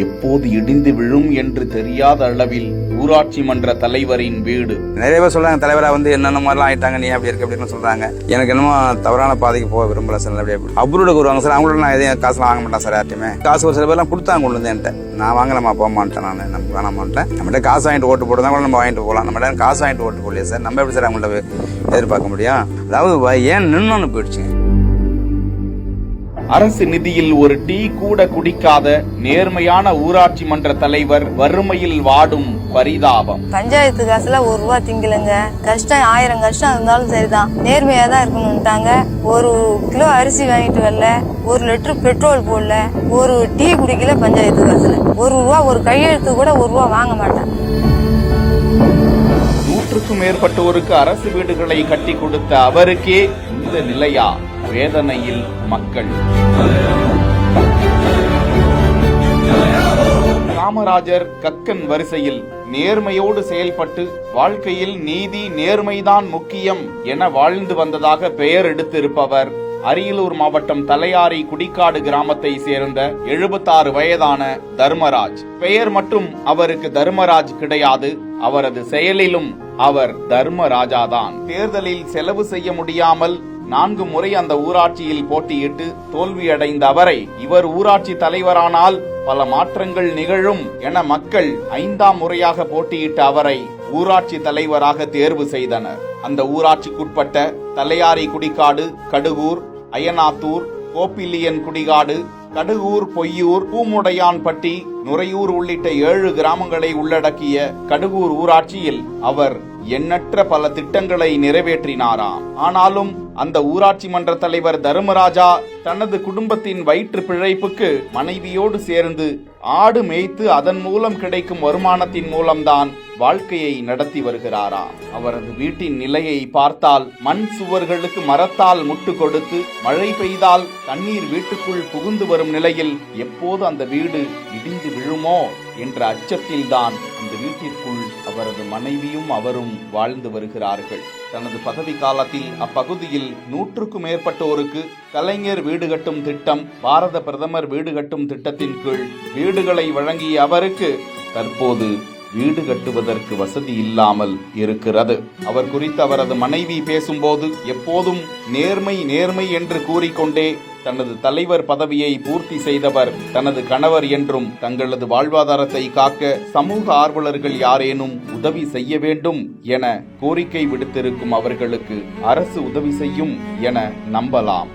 எப்போது இடிந்து விழும் என்று தெரியாத அளவில் ஊராட்சி மன்ற தலைவரின் வீடு. நிறைய பேர் சொல்றாங்க தலைவரா என்னென்ன மாதிரிலாம் ஆயிட்டாங்க, நீ அப்படி இருக்கு அப்படின்னு சொல்றாங்க. எனக்கு என்னமோ தவறான பாதைக்கு போக விரும்பல சார். அப்படியே அப்ரூவ்டுக்கு வருவாங்க சார், அவங்களோட நான் எதையும் காசுலாம் வாங்க மாட்டேன் சார். யார்ட்டுமே காசு ஒரு சில பேர்லாம் கொடுத்தாங்க கொண்டு வந்து என்கிட்ட. நான் வாங்கலாமா போக மாட்டேன், நான் நமக்கு வேணாம் மாட்டேன். நம்மகிட்ட காசு வாங்கிட்டு ஓட்டு போடுறதா கூட நம்ம வாங்கிட்டு போகலாம். நம்மகிட்ட காசு வாங்கிட்டு ஓட்டு போடலையே சார், நம்ம எப்படி சார் அவங்கள்ட்ட எதிர்பார்க்க முடியும்? அதாவது ஏன் நின்னு போயிடுச்சுங்க. அரசு நிதியில் ஒரு டீ கூட குடிக்காத நேர்மையான ஊராட்சி மன்ற தலைவர் வறுமையில் வாடும் பரிதாபம். பஞ்சாயத்து காசுல ₹1 திங்கலங்க. கஷ்டம் 1000 கஷ்டம் இருந்தாலும் சரிதான், நேர்மையா தான் இருக்கணும்ட்டாங்க. 1 கிலோ அரிசி வாங்கிட்டு வரல, 1 லிட்டர் பெட்ரோல் போடல, ஒரு டீ குடிக்கல. பஞ்சாயத்து காசுல ₹1 ஒரு கையெழுத்து கூட ₹1 வாங்க மாட்டேன். 100க்கும் மேற்பட்டோருக்கு அரசு வீடுகளை கட்டி கொடுத்த அவருக்கே இந்த நிலையா? வேதனையில் மக்கள். காமராஜர் கக்கன் வரிசையில் நேர்மையோடு செயல்பட்டு வாழ்க்கையில் நீதி நேர்மைதான் முக்கியம் என வாழ்ந்து வந்ததாக பெயர் எடுத்திருப்பவர் அரியலூர் மாவட்டம் தலையாரி குடிக்காடு கிராமத்தை சேர்ந்த 76 வயதான தர்மராஜ். பெயர் மட்டும் அவருக்கு தர்மராஜ் கிடையாது, அவரது செயலிலும் அவர் தர்மராஜாதான். தேர்தலில் செலவு செய்ய முடியாமல் 4 முறை அந்த ஊராட்சியில் போட்டியிட்டு தோல்வியடைந்த அவரை இவர் ஊராட்சி தலைவரானால் பல மாற்றங்கள் நிகழும் என மக்கள் 5ஆம் முறையாக போட்டியிட்ட அவரை ஊராட்சி தலைவராக தேர்வு செய்தனர். அந்த ஊராட்சிக்குட்பட்ட தலையாரி குடிக்காடு, கடுகூர், அயனாத்தூர், கோப்பிலியன் குடிகாடு, கடுகூர், பொய்யூர், பூமுடையான்பட்டி, நுரையூர் உள்ளிட்ட 7 கிராமங்களை உள்ளடக்கிய கடுகூர் ஊராட்சியில் அவர் எண்ணற்ற பல திட்டங்களை நிறைவேற்றினாராம். ஆனாலும் அந்த ஊராட்சி மன்ற தலைவர் தர்மராஜா தனது குடும்பத்தின் வயிற்று பிழைப்புக்கு மனைவியோடு சேர்ந்து ஆடு மேய்த்து அதன் மூலம் கிடைக்கும் வருமானத்தின் மூலம்தான் வாழ்க்கையை நடத்தி வருகிறாராம். அவரது வீட்டின் நிலையை பார்த்தால் மண் சுவர்களுக்கு மரத்தால் முட்டு கொடுத்து மழை பெய்தால் தண்ணீர் வீட்டுக்குள் புகுந்து வரும் நிலையில் எப்போது அந்த வீடு இடிந்து விழுமோ என்ற அச்சத்தில்தான் அந்த வீட்டிற்குள் அவரது மனைவியும் அவரும் வாழ்ந்து வருகிறார்கள். தனது பதவி காலத்தில் அப்பகுதியில் 100க்கும் மேற்பட்டோருக்கு கலைஞர் வீடு கட்டும் திட்டம், பாரத பிரதமர் வீடு கட்டும் திட்டத்தின் கீழ் வீடுகளை வழங்கிய அவருக்கு தற்போது வீடு கட்டுவதற்கு வசதி இல்லாமல் இருக்கிறது. அவர் குறித்து அவரது மனைவி பேசும்போது எப்போதும் நேர்மை நேர்மை என்று கூறிக்கொண்டே தனது தலைவர் பதவியை பூர்த்தி செய்தவர் தனது கணவர் என்றும், தங்களது வாழ்வாதாரத்தை காக்க சமூக ஆர்வலர்கள் யாரேனும் உதவி செய்ய வேண்டும் என கோரிக்கை விடுத்திருக்கும் அவர்களுக்கு அரசு உதவி செய்யும் என நம்பலாம்.